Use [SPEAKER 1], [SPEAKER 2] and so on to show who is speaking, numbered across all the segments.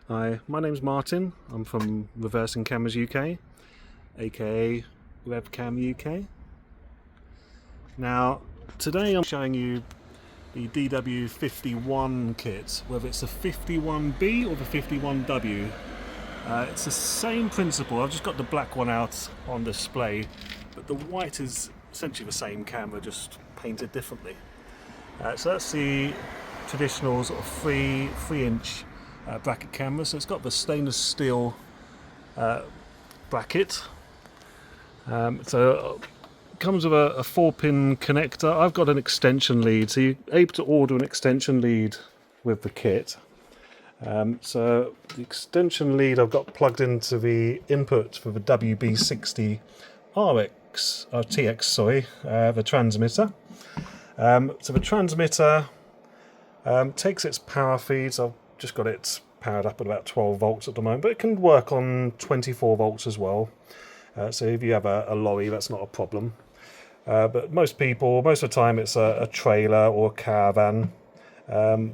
[SPEAKER 1] Hi, my name's Martin. I'm from Reversing Cameras UK, aka Webcam UK. Now, today I'm showing you the DW51 kit, whether it's the 51B or the 51W. It's the same principle. I've just got the black one out on display, but the white is essentially the same camera, just painted differently. So that's the traditional sort of 3-inch bracket camera. So it's got the stainless steel bracket. So it comes with a 4-pin connector. I've got an extension lead, so you're able to order an extension lead with the kit. So the extension lead I've got plugged into the input for the WB60 RX, or TX, sorry, the transmitter. So the transmitter takes its power feeds. I've just got it powered up at about 12 volts at the moment, but it can work on 24 volts as well. So if you have a lorry, that's not a problem. But most of the time, it's a trailer or a caravan.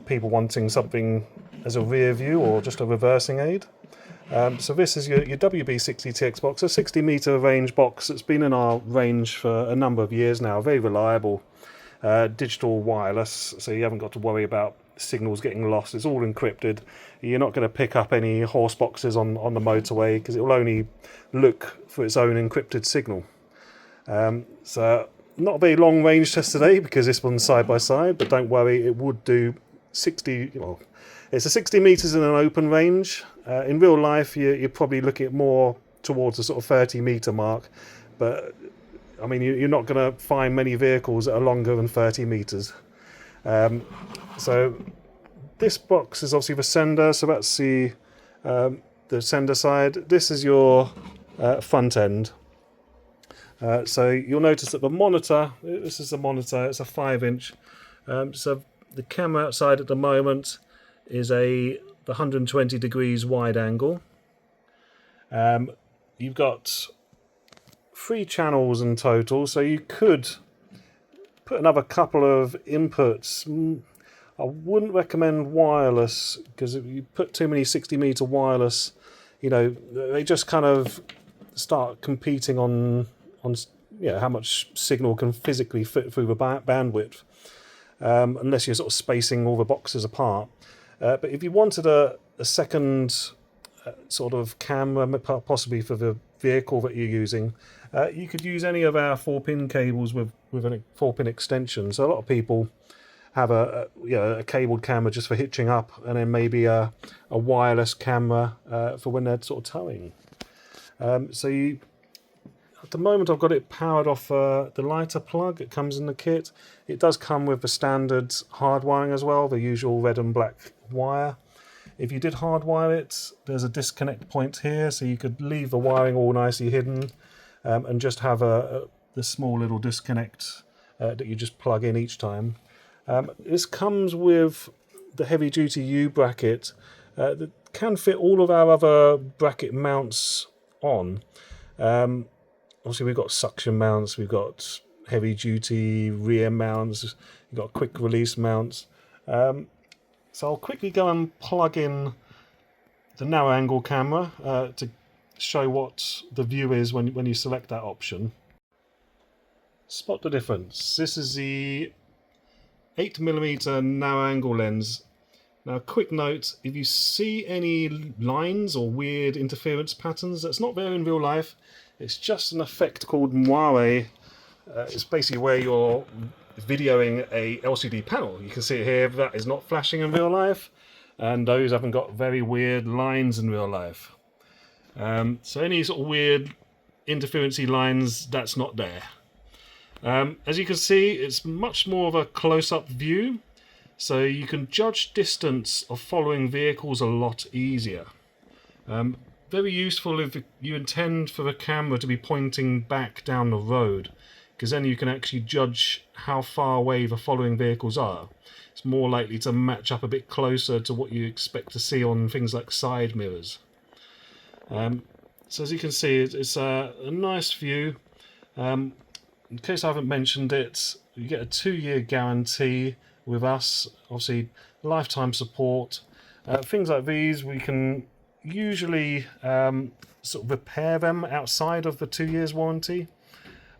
[SPEAKER 1] People wanting something as a rear view or just a reversing aid. So this is your WB60 TX box, a 60-meter range box that's been in our range for a number of years now. Very reliable, digital wireless, so you haven't got to worry about signals getting lost. It's all encrypted. You're not going to pick up any horse boxes on the motorway because it will only look for its own encrypted signal. So not a very long range test today because this one's side by side, but don't worry, it would do 60. Well, it's a 60 meters in an open range. In real life, you're probably looking at more towards the sort of 30-meter mark, but I mean, you're not going to find many vehicles that are longer than 30 meters. So this box is obviously the sender, so that's the sender side. This is your front end. So you'll notice that the monitor, this is the monitor, it's a 5-inch. So the camera outside at the moment is the 120 degrees wide angle. You've got 3 channels in total, so you could put another couple of inputs. I wouldn't recommend wireless because if you put too many 60-meter wireless, they just kind of start competing on how much signal can physically fit through the bandwidth, unless you're sort of spacing all the boxes apart. But if you wanted a second sort of camera, possibly for the vehicle that you're using, you could use any of our 4-pin cables with a 4-pin extension. So a lot of people have a cabled camera just for hitching up, and then maybe a wireless camera for when they're sort of towing. At the moment, I've got it powered off the lighter plug. It comes in the kit. It does come with the standard hard wiring as well, the usual red and black wire. If you did hardwire it, there's a disconnect point here, so you could leave the wiring all nicely hidden and just have the small little disconnect that you just plug in each time. This comes with the heavy-duty U bracket that can fit all of our other bracket mounts on. Obviously, we've got suction mounts, we've got heavy-duty rear mounts, we've got quick-release mounts. So I'll quickly go and plug in the narrow-angle camera to show what the view is when you select that option. Spot the difference. This is the 8mm narrow-angle lens. Now, quick note, if you see any lines or weird interference patterns, that's not there in real life. It's just an effect called moire. It's basically where you're videoing a LCD panel. You can see it here, that is not flashing in real life, and those haven't got very weird lines in real life. So any sort of weird interferencey lines, that's not there. As you can see, it's much more of a close-up view, so you can judge distance of following vehicles a lot easier. Very useful if you intend for the camera to be pointing back down the road, because then you can actually judge how far away the following vehicles are. It's more likely to match up a bit closer to what you expect to see on things like side mirrors. So as you can see, it's a nice view. In case I haven't mentioned it, you get a 2-year guarantee with us, obviously lifetime support. Things like these, we can usually sort of repair them outside of the 2 years warranty.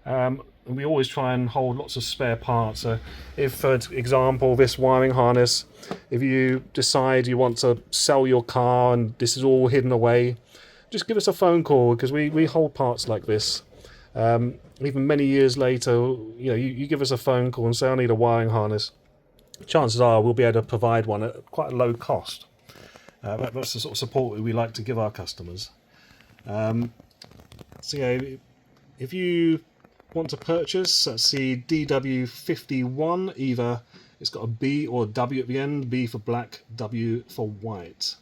[SPEAKER 1] And we always try and hold lots of spare parts. So if, for example, this wiring harness, if you decide you want to sell your car and this is all hidden away, just give us a phone call, because we hold parts like this. Even many years later, you give us a phone call and say, I need a wiring harness. Chances are we'll be able to provide one at quite a low cost. That's the sort of support we like to give our customers. If you want to purchase, that's the DW51, either it's got a B or a W at the end, B for black, W for white.